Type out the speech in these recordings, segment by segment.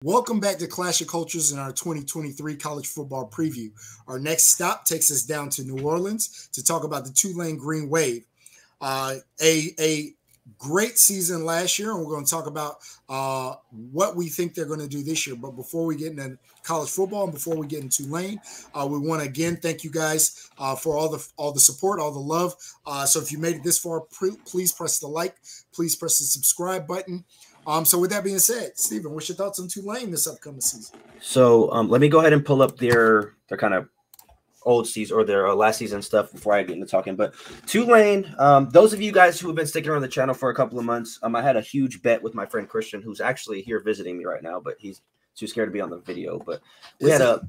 Welcome back to Clash of Cultures in our 2023 college football preview. Our next stop takes us down to New Orleans to talk about the Tulane Green Wave. A great season last year, and we're going to talk about what we think they're going to do this year. But before we get into college football and before we get into Tulane, we want to again thank you guys for all the support, all the love. So if you made it this far, please press the like, please press the subscribe button. So with that being said, Stephen, what's your thoughts on Tulane this upcoming season? So let me go ahead and pull up their kind of old season or their last season stuff before I get into talking. But Tulane, those of you guys who have been sticking around the channel for a couple of months, I had a huge bet with my friend Christian, who's actually here visiting me right now, but he's too scared to be on the video. But we had a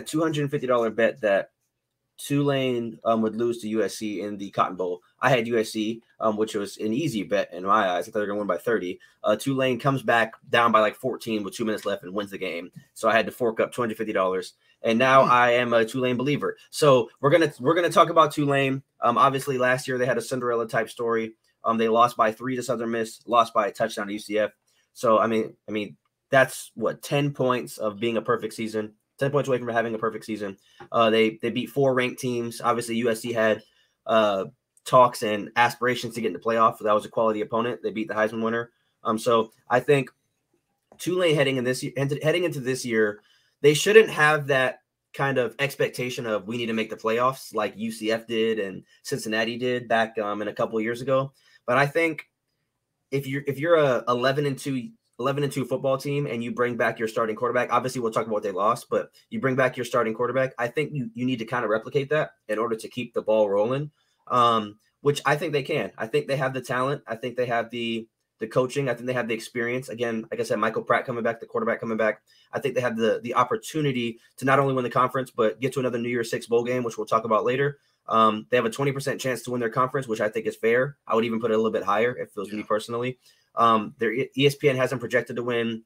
$250 bet that Tulane would lose to USC in the Cotton Bowl. I had USC, which was an easy bet in my eyes. I thought they were going to win by 30. Tulane comes back down by like 14 with 2 minutes left and wins the game. So I had to fork up $250. And now I am a Tulane believer. So we're gonna talk about Tulane. Obviously, last year they had a Cinderella type story. They lost by 3 to Southern Miss, lost by a touchdown to UCF. So I mean that's what 10 points of being a perfect season. 10 points away from having a perfect season. They beat 4 ranked teams. Obviously, USC had talks and aspirations to get into playoff. That was a quality opponent. They beat the Heisman winner. So I think Tulane heading into this year, they shouldn't have that kind of expectation of we need to make the playoffs like UCF did and Cincinnati did back in a couple of years ago. But I think if you're a 11-2 football team and you bring back your starting quarterback, obviously we'll talk about what they lost, but you bring back your starting quarterback, I think you need to kind of replicate that in order to keep the ball rolling, which I think they can. I think they have the talent. I think they have the coaching. I think they have the experience. Again, like I said, Michael Pratt coming back, the quarterback coming back. I think they have the opportunity to not only win the conference, but get to another New Year's Six bowl game, which we'll talk about later. They have a 20% chance to win their conference, which I think is fair. I would even put it a little bit higher if it was me personally. Their ESPN has them projected to win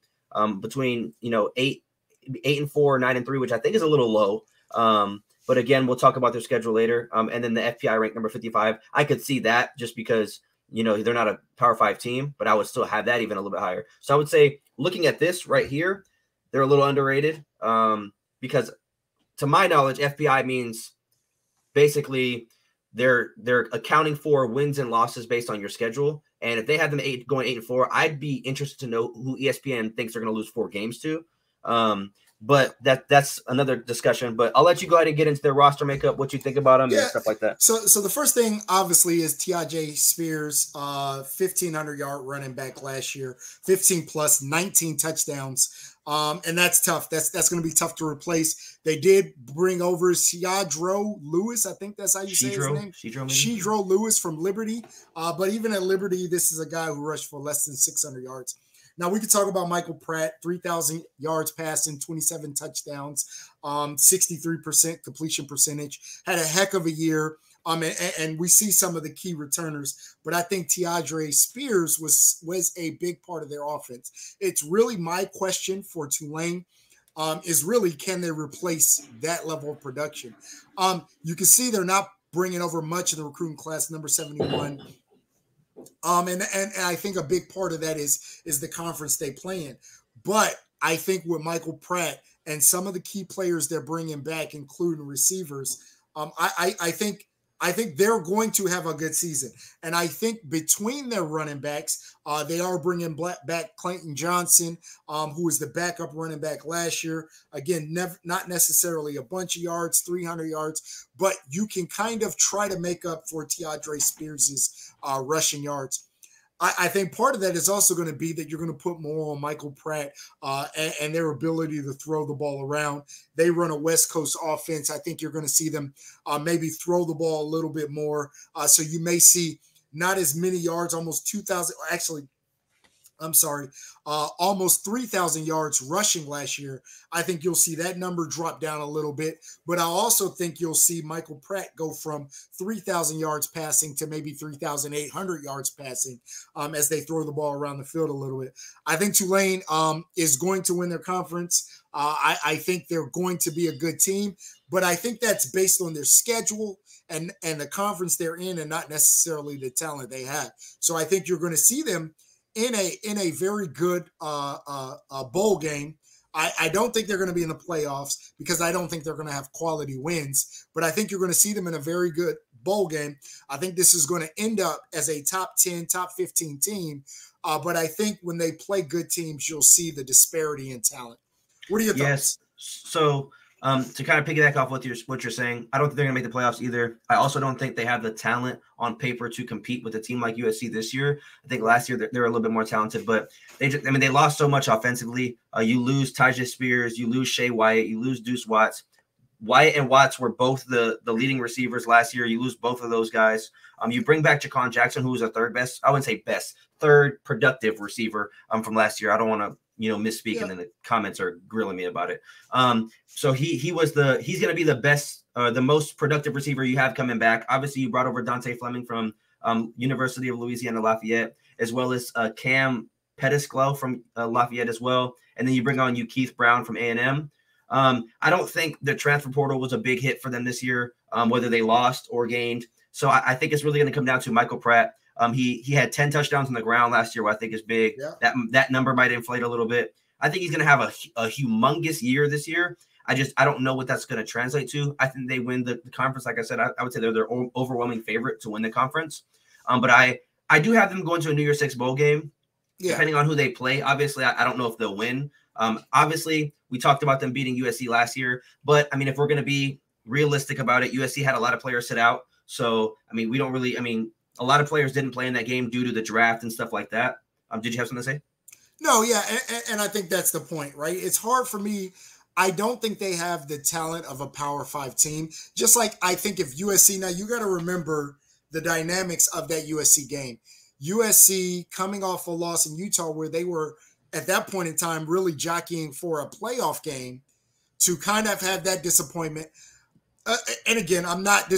between 8-4, 9-3, which I think is a little low. But again, we'll talk about their schedule later. And then the FPI ranked number 55. I could see that just because they're not a Power 5 team, but I would still have that even a little bit higher. So I would say, looking at this right here, they're a little underrated because, to my knowledge, FPI means basically they're accounting for wins and losses based on your schedule. And if they have them going 8-4, I'd be interested to know who ESPN thinks they're going to lose 4 games to. But that's another discussion. But I'll let you go ahead and get into their roster makeup, what you think about them and stuff like that. So the first thing, obviously, is T.J. Spears, 1,500-yard running back last year, 15 plus, 19 touchdowns. And that's tough. That's going to be tough to replace. They did bring over Shedro Lewis. I think that's how you say his name. Shedro Lewis from Liberty. But even at Liberty, this is a guy who rushed for less than 600 yards. Now, we could talk about Michael Pratt, 3,000 yards passing, 27 touchdowns, 63% completion percentage. Had a heck of a year. And we see some of the key returners, but I think T.J. Spears was a big part of their offense. It's really my question for Tulane is really, can they replace that level of production? You can see they're not bringing over much of the recruiting class, number 71. And I think a big part of that is the conference they play in. But I think with Michael Pratt and some of the key players they're bringing back, including receivers, I think they're going to have a good season. And I think between their running backs, they are bringing back Clayton Johnson, who was the backup running back last year. Again, not necessarily a bunch of yards, 300 yards, but you can kind of try to make up for T.J. Spears' rushing yards. I think part of that is also going to be that you're going to put more on Michael Pratt and their ability to throw the ball around. They run a West Coast offense. I think you're going to see them maybe throw the ball a little bit more. So you may see not as many yards, almost 2,000. Actually, I'm sorry, almost 3,000 yards rushing last year. I think you'll see that number drop down a little bit, but I also think you'll see Michael Pratt go from 3,000 yards passing to maybe 3,800 yards passing as they throw the ball around the field a little bit. I think Tulane is going to win their conference. I think they're going to be a good team, but I think that's based on their schedule and the conference they're in and not necessarily the talent they have. So I think you're going to see them in a very good bowl game. I don't think they're going to be in the playoffs because I don't think they're going to have quality wins, but I think you're going to see them in a very good bowl game. I think this is going to end up as a top 10, top 15 team. But I think when they play good teams, you'll see the disparity in talent. What are your thoughts? So to kind of piggyback off what you're saying, I don't think they're going to make the playoffs either. I also don't think they have the talent on paper to compete with a team like USC this year. I think last year they're a little bit more talented, but they lost so much offensively. You lose Tyjae Spears, you lose Shea Wyatt, you lose Deuce Watts. Wyatt and Watts were both the leading receivers last year. You lose both of those guys. You bring back Jaquan Jackson, who was a third productive receiver from last year. I don't want to misspeak, and then the comments are grilling me about it. So he's going to be the best, the most productive receiver you have coming back. Obviously, you brought over Dante Fleming from University of Louisiana Lafayette, as well as Cam Pettisclo from Lafayette as well, and then you bring on Keith Brown from A&M. I don't think the transfer portal was a big hit for them this year, whether they lost or gained. So I think it's really going to come down to Michael Pratt. He had 10 touchdowns on the ground last year, what I think is big. Yeah. That number might inflate a little bit. I think he's going to have a humongous year this year. I don't know what that's going to translate to. I think they win the conference. Like I said, I would say they're their overwhelming favorite to win the conference. But I do have them going to a New Year's Six bowl game, depending on who they play. Obviously, I don't know if they'll win. Obviously, we talked about them beating USC last year. But, I mean, if we're going to be realistic about it, USC had a lot of players sit out. So, I mean, a lot of players didn't play in that game due to the draft and stuff like that. Did you have something to say? No, yeah, and I think that's the point, right? It's hard for me. I don't think they have the talent of a Power 5 team. Just like I think if USC, now you got to remember the dynamics of that USC game. USC coming off a loss in Utah where they were at that point in time really jockeying for a playoff game to kind of have that disappointment. And again, I'm not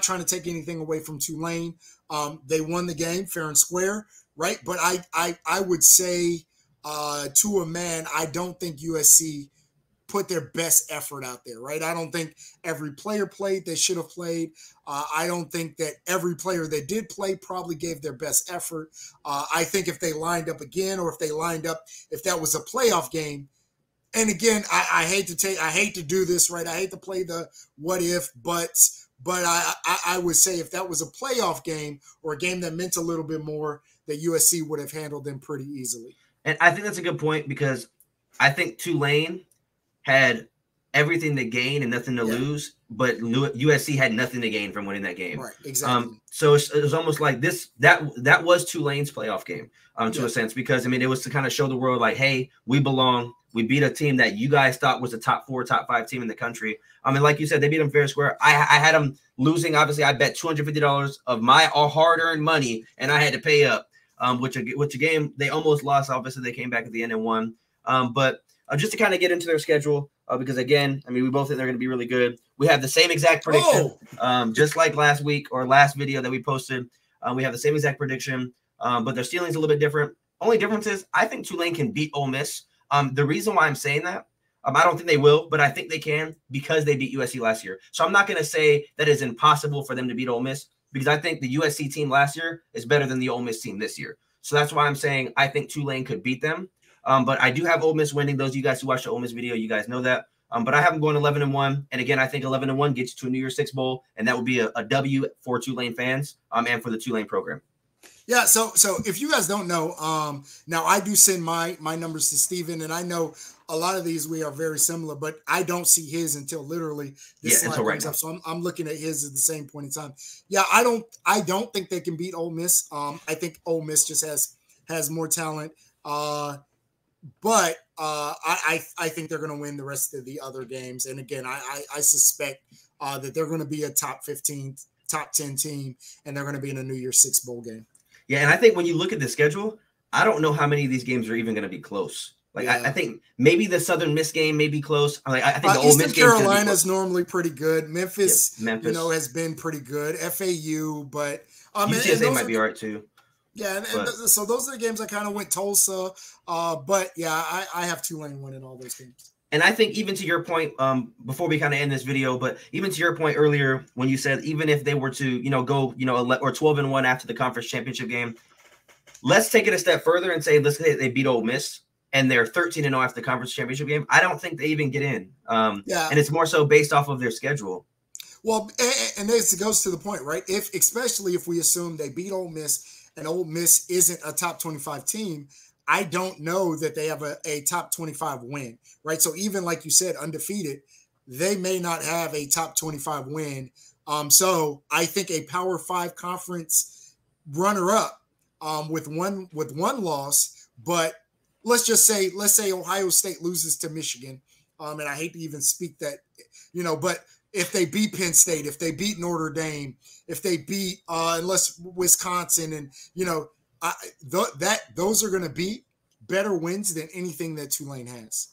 trying to take anything away from Tulane. They won the game fair and square, right? But I would say to a man, I don't think USC put their best effort out there, right? I don't think every player played they should have played. I don't think that every player that did play probably gave their best effort. I think if they lined up again, or if that was a playoff game. And again, I hate to do this, right? I hate to play the what if, but I would say if that was a playoff game or a game that meant a little bit more, that USC would have handled them pretty easily. And I think that's a good point because I think Tulane had everything to gain and nothing to lose, but USC had nothing to gain from winning that game. Right, exactly. So it was almost like that was Tulane's playoff game to a sense, because I mean it was to kind of show the world like, hey, we belong. We beat a team that you guys thought was a top 4, top 5 team in the country. I mean, like you said, they beat them fair and square. I had them losing. Obviously, I bet $250 of my hard-earned money, and I had to pay up. Which a game they almost lost. Obviously, they came back at the end and won. But just to kind of get into their schedule, because again, I mean, we both think they're going to be really good. We have the same exact prediction, just like last week or last video that we posted. We have the same exact prediction, but their ceiling's a little bit different. Only difference is I think Tulane can beat Ole Miss. The reason why I'm saying that, I don't think they will, but I think they can because they beat USC last year. So I'm not going to say that it's impossible for them to beat Ole Miss, because I think the USC team last year is better than the Ole Miss team this year. So that's why I'm saying I think Tulane could beat them. But I do have Ole Miss winning. Those of you guys who watched the Ole Miss video, you guys know that. But I have them going 11-1. And again, I think 11-1 gets you to a New Year's Six bowl, and that would be a W for Tulane fans and for the Tulane program. Yeah, so if you guys don't know, now I do send my numbers to Steven, and I know a lot of these we are very similar, but I don't see his until literally this slide comes up. So I'm looking at his at the same point in time. Yeah, I don't think they can beat Ole Miss. I think Ole Miss just has more talent. But I think they're going to win the rest of the other games. And again, I suspect that they're going to be a top 15, top 10 team, and they're going to be in a New Year's Six bowl game. Yeah, and I think when you look at the schedule, I don't know how many of these games are even going to be close. Like I think maybe the Southern Miss game may be close. I think the Ole Miss game Carolina is normally pretty good. Memphis, has been pretty good. FAU, but UTSA might be all right too. Yeah, and so those are the games I kind of went Tulsa. But yeah, I have Tulane winning all those games. And I think even to your point, before we kind of end this video, but even to your point earlier when you said even if they were to, go, or 12-1 after the conference championship game, let's take it a step further and say, let's say they beat Ole Miss and they're 13-0 after the conference championship game. I don't think they even get in. And it's more so based off of their schedule. Well, and this goes to the point, right? Especially if we assume they beat Ole Miss and Ole Miss isn't a top 25 team, I don't know that they have a top 25 win, right? So even like you said, undefeated, they may not have a top 25 win. So I think a Power 5 conference runner-up with one loss, but let's say Ohio State loses to Michigan, and I hate to even speak that, but if they beat Penn State, if they beat Notre Dame, if they beat unless Wisconsin, and those are going to be better wins than anything that Tulane has.